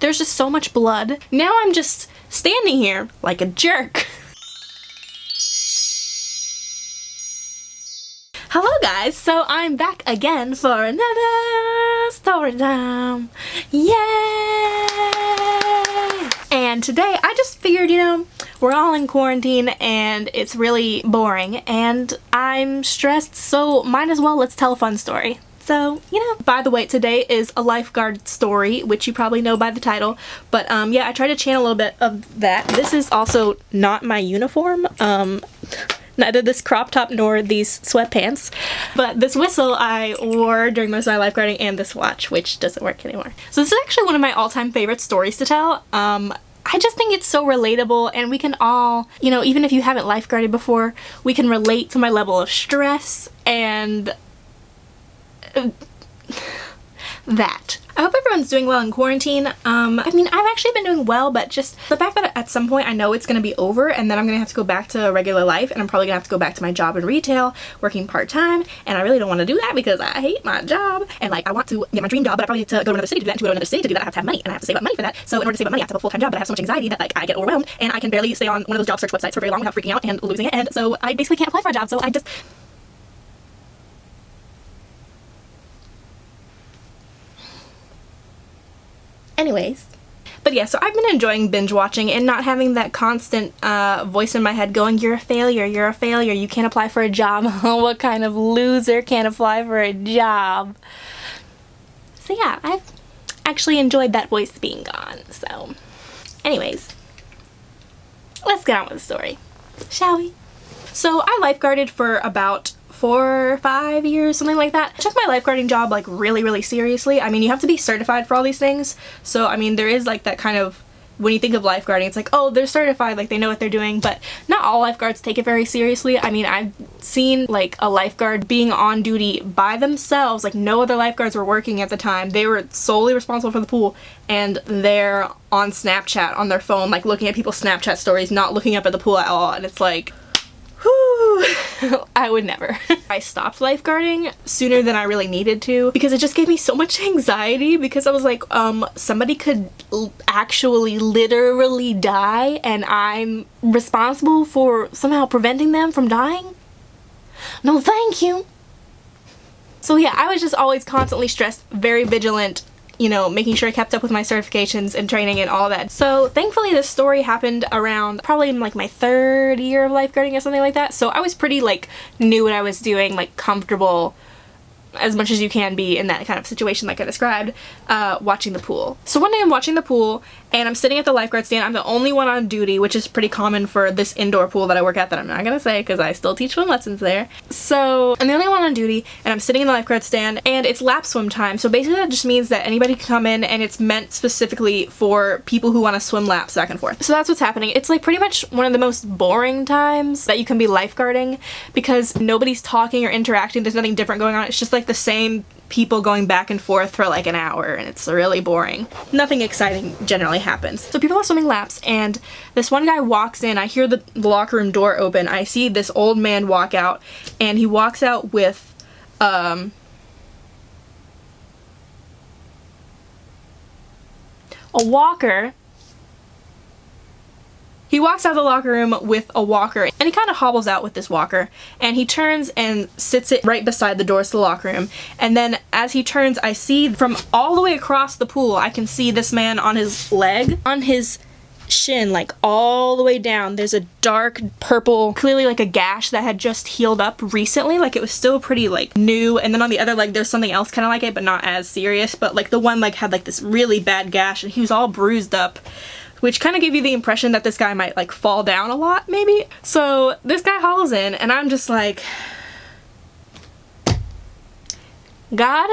there's just so much blood. Now I'm just standing here like a jerk. Hello guys, so I'm back again for another story time. Yay! And today I just figured, you know, we're all in quarantine and it's really boring and I'm stressed, so might as well let's tell a fun story. So, you know, by the way, today is a Lifeguard story, which you probably know by the title, but yeah, I tried to channel a little bit of that. This is also not my uniform. Neither this crop top nor these sweatpants. But this whistle I wore during most of my lifeguarding, and this watch, which doesn't work anymore. So this is actually one of my all-time favorite stories to tell. I just think it's so relatable, and we can all, you know, even if you haven't lifeguarded before, we can relate to my level of stress and that. I hope everyone's doing well in quarantine. I mean, I've actually been doing well, but just the fact that at some point I know it's going to be over and then I'm going to have to go back to regular life, and I'm probably going to have to go back to my job in retail, working part-time, and I really don't want to do that because I hate my job, and like I want to get my dream job, but I probably need to go to another city to do that, and to go to another city to do that I have to have money, and I have to save up money for that. So in order to save up money I have to have a full-time job, but I have so much anxiety that like I get overwhelmed and I can barely stay on one of those job search websites for very long without freaking out and losing it, and so I basically can't apply for a job, so I just... Anyways. But yeah, so I've been enjoying binge watching and not having that constant voice in my head going, you're a failure, you can't apply for a job. What kind of loser can't apply for a job? So yeah, I've actually enjoyed that voice being gone. So anyways, let's get on with the story, shall we? So I lifeguarded for about 4 or 5 years, something like that. I took my lifeguarding job like really seriously. I mean, you have to be certified for all these things, so I mean there is like that kind of, when you think of lifeguarding, it's like, oh, they're certified, like they know what they're doing, but not all lifeguards take it very seriously. I mean, I've seen like a lifeguard being on duty by themselves, like no other lifeguards were working at the time. They were solely responsible for the pool, and they're on Snapchat on their phone, like looking at people's Snapchat stories, not looking up at the pool at all, and it's like, whew, I would never. I stopped lifeguarding sooner than I really needed to because it just gave me so much anxiety, because I was like, somebody could actually literally die and I'm responsible for somehow preventing them from dying? No, thank you. So yeah, I was just always constantly stressed, very vigilant, you know, making sure I kept up with my certifications and training and all that. So thankfully this story happened around probably in like my 3rd year of lifeguarding or something like that. So I was pretty like knew what I was doing, like comfortable as much as you can be in that kind of situation like I described, watching the pool. So one day I'm watching the pool and I'm sitting at the lifeguard stand. I'm the only one on duty, which is pretty common for this indoor pool that I work at that I'm not gonna say because I still teach swim lessons there. So I'm the only one on duty and I'm sitting in the lifeguard stand and it's lap swim time. So basically that just means that anybody can come in and it's meant specifically for people who want to swim laps back and forth. So that's what's happening. It's like pretty much one of the most boring times that you can be lifeguarding because nobody's talking or interacting. There's nothing different going on. It's just like the same people going back and forth for like an hour, and it's really boring. Nothing exciting generally happens. So people are swimming laps and this one guy walks in. I hear the locker room door open. I see this old man walk out, and he walks out with a walker. He walks out of the locker room with a walker, and he kind of hobbles out with this walker, and he turns and sits it right beside the doors to the locker room. And then as he turns, I see from all the way across the pool, I can see this man on his leg, on his shin, like all the way down, there's a dark purple, clearly like a gash that had just healed up recently, like it was still pretty like new. And then on the other leg there's something else kind of like it, but not as serious, but like the one leg had like this really bad gash and he was all bruised up, which kind of gave you the impression that this guy might like fall down a lot maybe. So this guy hauls in and I'm just like, God,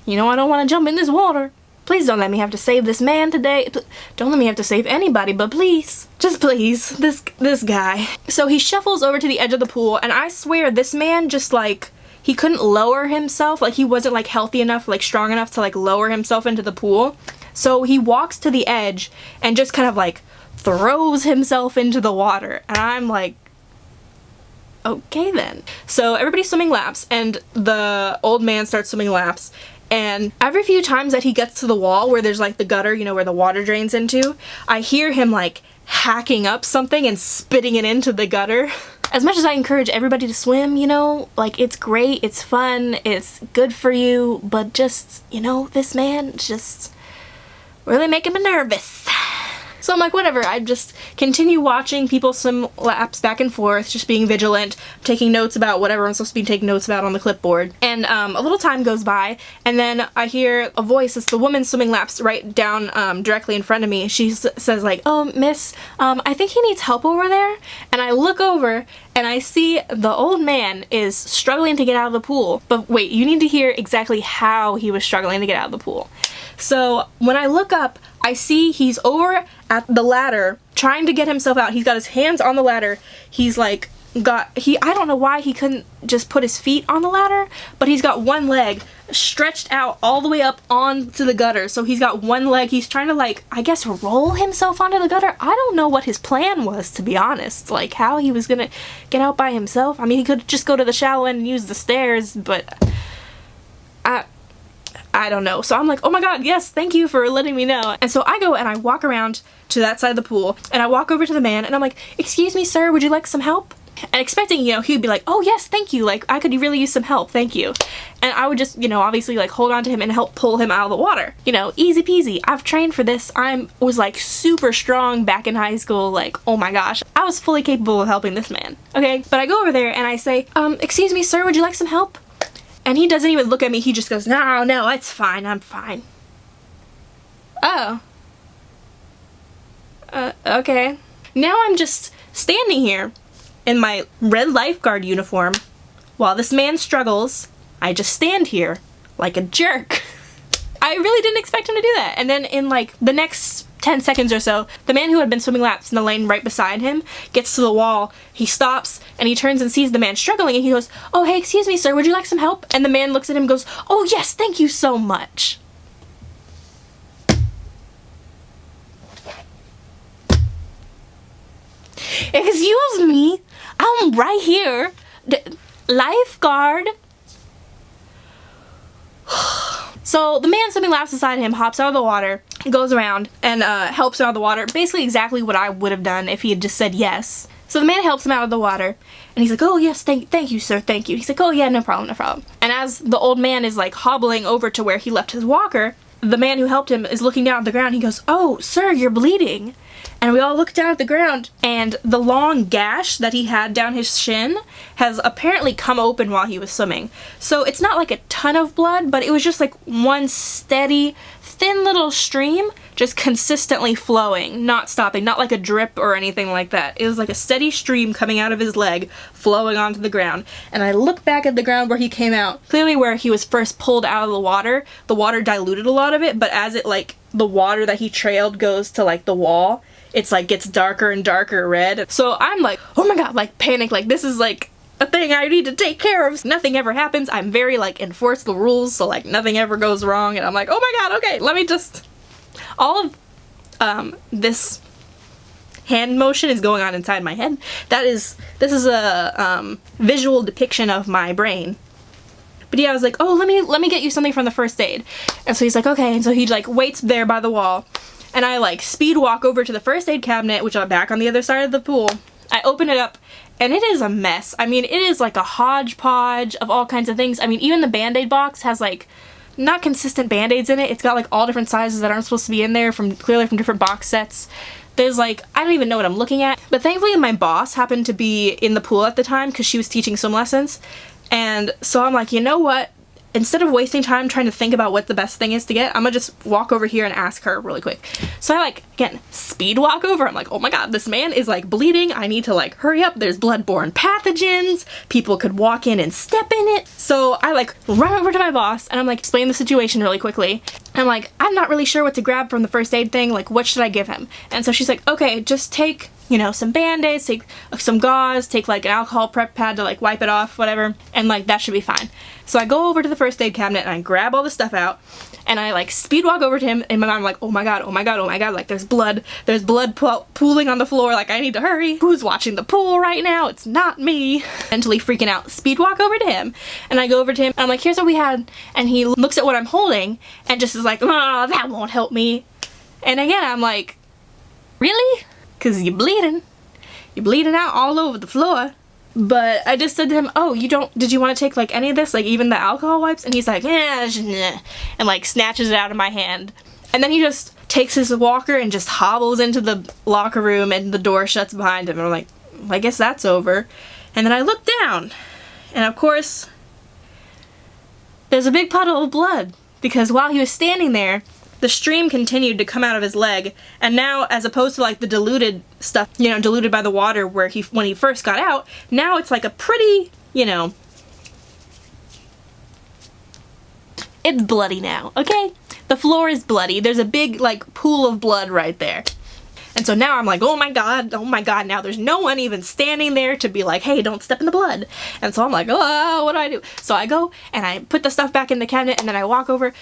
you know I don't want to jump in this water. Please don't let me have to save this man today. Don't let me have to save anybody, but please, just please, this guy. So he shuffles over to the edge of the pool, and I swear this man just like, he couldn't lower himself, like he wasn't like healthy enough, like strong enough to like lower himself into the pool. So he walks to the edge and just kind of like throws himself into the water, and I'm like, okay then. So everybody's swimming laps and the old man starts swimming laps, And every few times that he gets to the wall where there's like the gutter, you know, where the water drains into, I hear him like hacking up something and spitting it into the gutter. As much as I encourage everybody to swim, you know, like it's great, it's fun, it's good for you, but just, you know, this man just really making me nervous. So I'm like, whatever, I just continue watching people swim laps back and forth, just being vigilant, taking notes about whatever I'm supposed to be taking notes about on the clipboard. And a little time goes by, and then I hear a voice. It's the woman swimming laps right down directly in front of me. She says like, oh, miss, I think he needs help over there. And I look over, and I see the old man is struggling to get out of the pool. But wait, you need to hear exactly how he was struggling to get out of the pool. So when I look up, I see he's over at the ladder trying to get himself out. He's got his hands on the ladder. He's like I don't know why he couldn't just put his feet on the ladder, but he's got one leg stretched out all the way up onto the gutter. So he's got one leg. He's trying to, like, I guess roll himself onto the gutter. I don't know what his plan was, to be honest. Like how he was gonna get out by himself. I mean, he could just go to the shallow end and use the stairs, but I don't know. So I'm like, oh my god, yes, thank you for letting me know. And so I go and I walk around to that side of the pool, and I walk over to the man, and I'm like, excuse me, sir, would you like some help? And expecting, you know, he'd be like, oh yes, thank you, like I could really use some help, thank you. And I would just, you know, obviously like hold on to him and help pull him out of the water. You know, easy peasy. I've trained for this. Was like super strong back in high school. Like, oh my gosh, I was fully capable of helping this man. Okay, but I go over there and I say, excuse me, sir, would you like some help? And he doesn't even look at me. He just goes, no, it's fine, I'm fine. Oh. Okay. Now I'm just standing here in my red lifeguard uniform while this man struggles. I just stand here like a jerk. I really didn't expect him to do that. And then in like the next 10 seconds or so, the man who had been swimming laps in the lane right beside him gets to the wall, he stops, and he turns and sees the man struggling, and he goes, oh, hey, excuse me, sir, would you like some help? And the man looks at him and goes, oh, yes, thank you so much. Excuse me, I'm right here. Lifeguard. So the man swimming laps beside him hops out of the water, goes around, and helps him out of the water. Basically exactly what I would have done if he had just said yes. So the man helps him out of the water, and he's like, oh yes, thank you, sir, thank you. He's like, oh yeah, no problem, no problem. And as the old man is like hobbling over to where he left his walker, the man who helped him is looking down at the ground. He goes, oh, sir, you're bleeding. And we all look down at the ground, and the long gash that he had down his shin has apparently come open while he was swimming. So it's not like a ton of blood, but it was just like one steady, thin little stream just consistently flowing, not stopping, not like a drip or anything like that. It was like a steady stream coming out of his leg, flowing onto the ground. And I look back at the ground where he came out, clearly where he was first pulled out of the water diluted a lot of it, but as it like, the water that he trailed goes to like the wall, it's like gets darker and darker red. So I'm like, oh my god, like panic, like this is like a thing I need to take care of. Nothing ever happens. I'm very like enforce the rules, so like nothing ever goes wrong. And I'm like, oh my god, okay, let me just, all of this hand motion is going on inside my head. This is a visual depiction of my brain. But yeah, I was like, oh, let me get you something from the first aid. And so he's like, okay. And so he like waits there by the wall, and I like speed walk over to the first aid cabinet, which I'm back on the other side of the pool. I open it up, and it is a mess. I mean, it is like a hodgepodge of all kinds of things. I mean, even the Band-Aid box has like not consistent Band-Aids in it. It's got like all different sizes that aren't supposed to be in there, clearly from different box sets. There's like, I don't even know what I'm looking at. But thankfully my boss happened to be in the pool at the time because she was teaching swim lessons. And so I'm like, you know what? Instead of wasting time trying to think about what the best thing is to get, I'm gonna just walk over here and ask her really quick. So I like, again, speed walk over. I'm like, oh my god, this man is like bleeding. I need to like hurry up. There's bloodborne pathogens. People could walk in and step in it. So I like run over to my boss and I'm like explain the situation really quickly. I'm like, I'm not really sure what to grab from the first aid thing, like what should I give him? And so she's like, okay, just take, you know, some band-aids, take some gauze, take like an alcohol prep pad to like wipe it off, whatever, and like that should be fine. So I go over to the first aid cabinet and I grab all the stuff out and I like speed walk over to him, and my mom like, oh my god, oh my god, oh my god, like there's blood pooling on the floor, like I need to hurry. Who's watching the pool right now? It's not me. Mentally freaking out, speed walk over to him, and I go over to him and I'm like, here's what we had, and he looks at what I'm holding and just is like, oh, that won't help me. And again, I'm like, really? Cause you're bleeding out all over the floor. But I just said to him, oh, did you want to take like any of this, like even the alcohol wipes? And he's like, yeah, and like snatches it out of my hand. And then he just takes his walker and just hobbles into the locker room, and the door shuts behind him. And I'm like, I guess that's over. And then I look down, and of course, there's a big puddle of blood, because while he was standing there, the stream continued to come out of his leg, and now, as opposed to like the diluted stuff, you know, diluted by the water when he first got out, now it's like a pretty, you know, it's bloody now, okay? The floor is bloody. There's a big like pool of blood right there. And so now I'm like, oh my god, now there's no one even standing there to be like, hey, don't step in the blood. And so I'm like, oh, what do I do? So I go and I put the stuff back in the cabinet, and then I walk over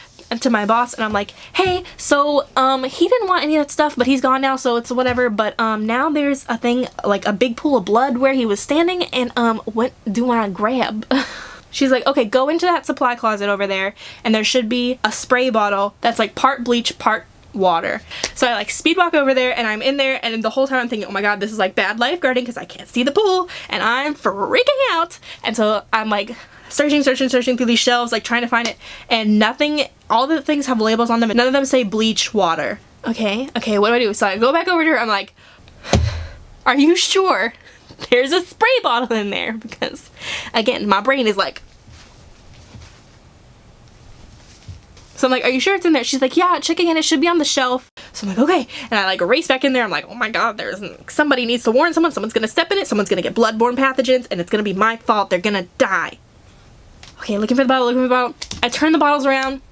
to my boss and I'm like, hey, so he didn't want any of that stuff, but he's gone now, so it's whatever. But now there's a thing, like a big pool of blood where he was standing, and what do I grab? She's like, okay, go into that supply closet over there, and there should be a spray bottle that's like part bleach, part water. So I like speed walk over there, and I'm in there, and the whole time I'm thinking, oh my god, this is like bad lifeguarding because I can't see the pool and I'm freaking out. And so I'm like searching through these shelves, like trying to find it, and nothing, all the things have labels on them and none of them say bleach water. Okay, what do I do? So I go back over to her, I'm like, are you sure there's a spray bottle in there? Because again, my brain is like, so I'm like, are you sure it's in there? She's like, yeah, check again, it should be on the shelf. So I'm like, okay. And I like race back in there. I'm like, oh my god, somebody needs to warn someone. Someone's gonna step in it. Someone's gonna get bloodborne pathogens, and it's gonna be my fault. They're gonna die. Okay, looking for the bottle, I turn the bottles around.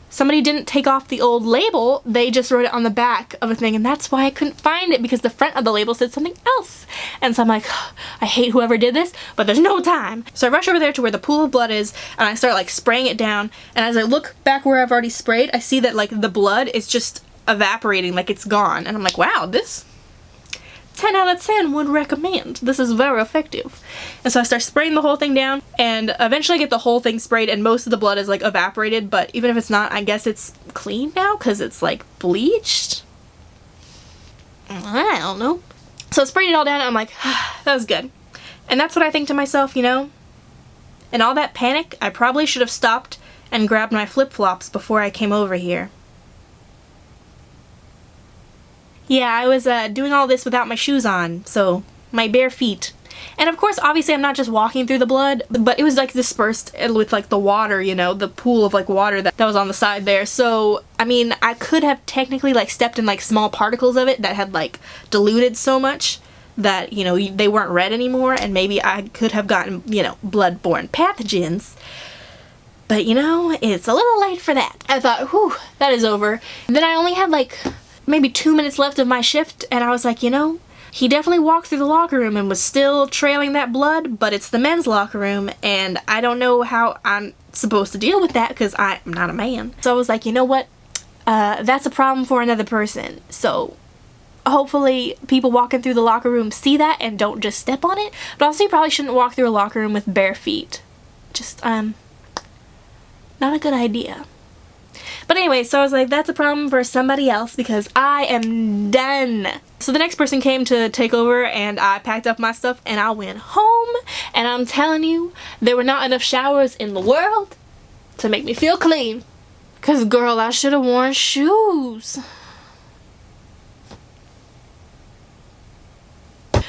Somebody didn't take off the old label. They just wrote it on the back of a thing, and that's why I couldn't find it, because the front of the label said something else. And so I'm like, I hate whoever did this, but there's no time. So I rush over there to where the pool of blood is, and I start like spraying it down. And as I look back where I've already sprayed, I see that like the blood is just evaporating, like it's gone. And I'm like, wow, this 10 out of 10 would recommend. This is very effective. And so I start spraying the whole thing down, and eventually I get the whole thing sprayed, and most of the blood is like evaporated, but even if it's not, I guess it's clean now because it's like bleached. I don't know. So I sprayed it all down, and I'm like, that was good. And that's what I think to myself, you know? In all that panic, I probably should have stopped and grabbed my flip-flops before I came over here. Yeah, I was doing all this without my shoes on, so my bare feet. And of course, obviously I'm not just walking through the blood, but it was like dispersed with like the water, you know, the pool of like water that was on the side there. So, I mean, I could have technically like stepped in like small particles of it that had like diluted so much that, you know, they weren't red anymore, and maybe I could have gotten, you know, bloodborne pathogens. But, you know, it's a little late for that. I thought, whew, that is over. And then I only had like maybe 2 minutes left of my shift, and I was like, you know, he definitely walked through the locker room and was still trailing that blood, but it's the men's locker room, and I don't know how I'm supposed to deal with that because I'm not a man. So I was like, you know what, that's a problem for another person. So hopefully people walking through the locker room see that and don't just step on it. But also, you probably shouldn't walk through a locker room with bare feet. Just not a good idea. But anyway, so I was like, that's a problem for somebody else because I am done. So the next person came to take over, and I packed up my stuff and I went home, and I'm telling you, there were not enough showers in the world to make me feel clean. Cause girl, I should have worn shoes.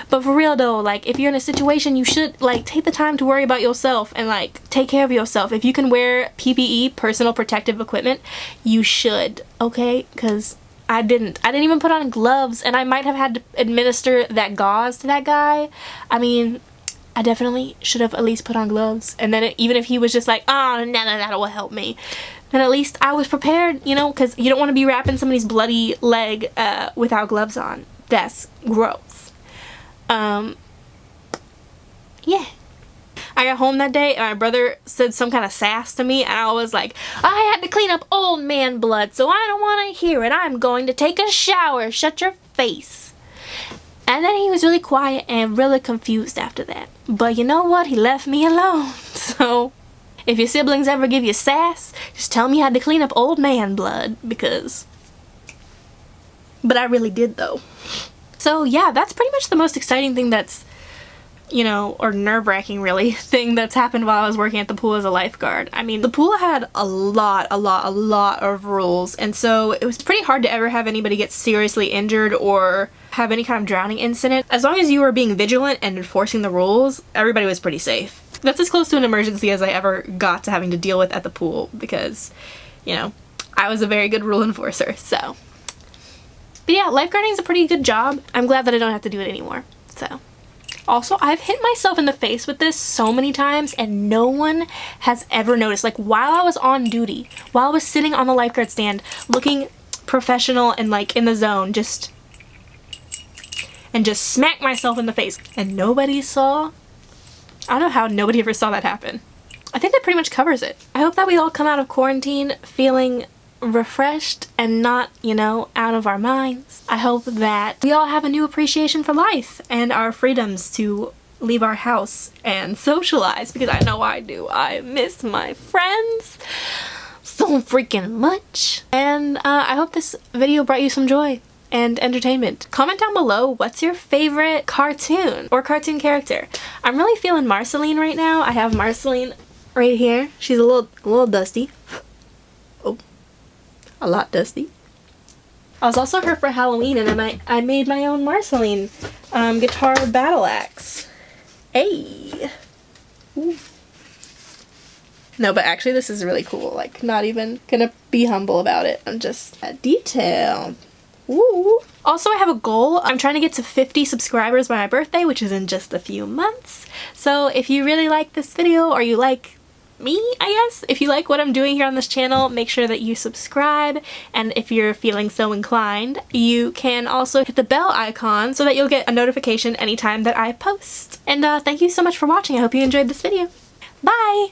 But for real though, like, if you're in a situation, you should like take the time to worry about yourself and like take care of yourself. If you can wear PPE, personal protective equipment, you should, okay? Because I didn't even put on gloves, and I might have had to administer that gauze to that guy. I mean, I definitely should have at least put on gloves. And then even if he was just like, oh, none of that will help me, then at least I was prepared, you know, because you don't want to be wrapping somebody's bloody leg without gloves on. That's gross. Yeah. I got home that day and my brother said some kind of sass to me and I was like, I had to clean up old man blood, so I don't want to hear it. I'm going to take a shower. Shut your face. And then he was really quiet and really confused after that. But you know what? He left me alone. So if your siblings ever give you sass, just tell me you had to clean up old man blood, because... But I really did, though. So yeah, that's pretty much the most exciting thing that's, you know, or nerve-wracking really, thing that's happened while I was working at the pool as a lifeguard. I mean, the pool had a lot of rules, and so it was pretty hard to ever have anybody get seriously injured or have any kind of drowning incident. As long as you were being vigilant and enforcing the rules, everybody was pretty safe. That's as close to an emergency as I ever got to having to deal with at the pool, because, you know, I was a very good rule enforcer, so. But yeah, lifeguarding is a pretty good job. I'm glad that I don't have to do it anymore, so. Also, I've hit myself in the face with this so many times and no one has ever noticed. Like, while I was on duty, while I was sitting on the lifeguard stand, looking professional and like in the zone, just smack myself in the face. And nobody saw. I don't know how nobody ever saw that happen. I think that pretty much covers it. I hope that we all come out of quarantine feeling refreshed and not, you know, out of our minds. I hope that we all have a new appreciation for life and our freedoms to leave our house and socialize, because I know I do. I miss my friends so freaking much. And I hope this video brought you some joy and entertainment. Comment down below, what's your favorite cartoon or cartoon character? I'm really feeling Marceline right now. I have Marceline right here. She's a little dusty. Oh. A lot dusty. I was also her for Halloween, and I made my own Marceline guitar battle axe. Hey. Ooh. No, but actually this is really cool. Like, not even gonna be humble about it. I'm just a detail. Ooh. Also, I have a goal. I'm trying to get to 50 subscribers by my birthday, which is in just a few months. So if you really like this video, or you like me, I guess. If you like what I'm doing here on this channel, make sure that you subscribe, and if you're feeling so inclined, you can also hit the bell icon so that you'll get a notification anytime that I post. And thank you so much for watching. I hope you enjoyed this video. Bye!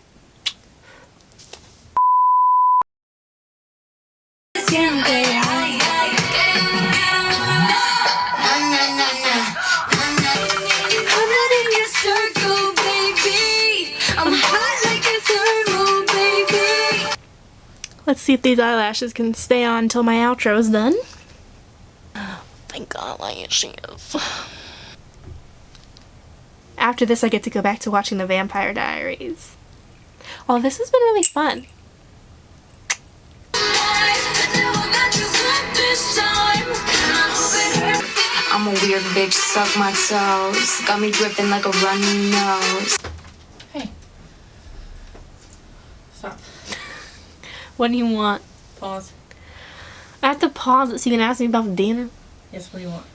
Let's see if these eyelashes can stay on until my outro is done. Thank God, lashes. After this, I get to go back to watching The Vampire Diaries. Oh, this has been really fun. I'm a weird bitch, suck my toes. Got me dripping like a runny nose. Hey. Stop. What do you want? Pause. I have to pause it so you can ask me about dinner. Yes, what do you want?